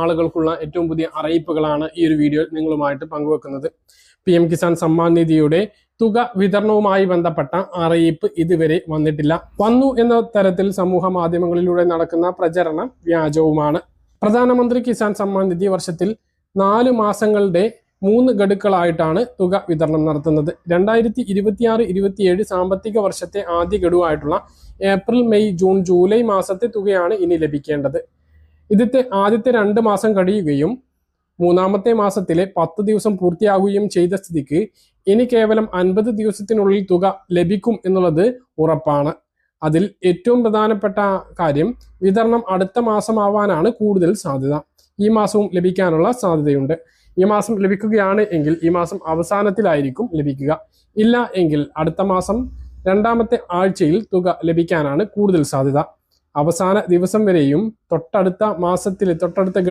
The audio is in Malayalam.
ആളുകൾക്കുള്ള ഏറ്റവും പുതിയ അറിയിപ്പുകളാണ് ഈ ഒരു വീഡിയോ നിങ്ങളുമായിട്ട് പങ്കുവെക്കുന്നത്. PM കിസാൻ സമ്മാൻ നിധിയുടെ തുക വിതരണവുമായി ബന്ധപ്പെട്ട അറിയിപ്പ് ഇതുവരെ വന്നിട്ടില്ല. വന്നു എന്ന തരത്തിൽ സമൂഹ മാധ്യമങ്ങളിലൂടെ നടക്കുന്ന പ്രചരണം വ്യാജവുമാണ്. പ്രധാനമന്ത്രി കിസാൻ സമ്മാൻ നിധി വർഷത്തിൽ 4 മാസങ്ങളുടെ 3 ഗഡുക്കളായിട്ടാണ് തുക വിതരണം നടത്തുന്നത്. 2026-27 സാമ്പത്തിക വർഷത്തെ ആദ്യ ഗഡുവായിട്ടുള്ള ഏപ്രിൽ, മെയ്, ജൂൺ, ജൂലൈ മാസത്തെ തുകയാണ് ഇനി ലഭിക്കേണ്ടത്. ഇതിന്റെ ആദ്യത്തെ 2 മാസം കഴിയുകയും മൂന്നാമത്തെ മാസത്തിലെ 10 ദിവസം പൂർത്തിയാകുകയും ചെയ്ത സ്ഥിതിക്ക് ഇനി കേവലം 50 ദിവസത്തിനുള്ളിൽ തുക ലഭിക്കും എന്നുള്ളത് ഉറപ്പാണ്. അതിൽ ഏറ്റവും പ്രധാനപ്പെട്ട കാര്യം വിതരണം അടുത്ത മാസമാവാനാണ് കൂടുതൽ സാധ്യത. ഈ മാസവും ലഭിക്കാനുള്ള സാധ്യതയുണ്ട്. ഈ മാസം ലഭിക്കുകയാണ് എങ്കിൽ ഈ മാസം അവസാനത്തിലായിരിക്കും ലഭിക്കുക. ഇല്ല എങ്കിൽ അടുത്ത മാസം 2ാമത്തെ ആഴ്ചയിൽ തുക ലഭിക്കാനാണ് കൂടുതൽ സാധ്യത. അവസാന ദിവസം വരെയും തൊട്ടടുത്ത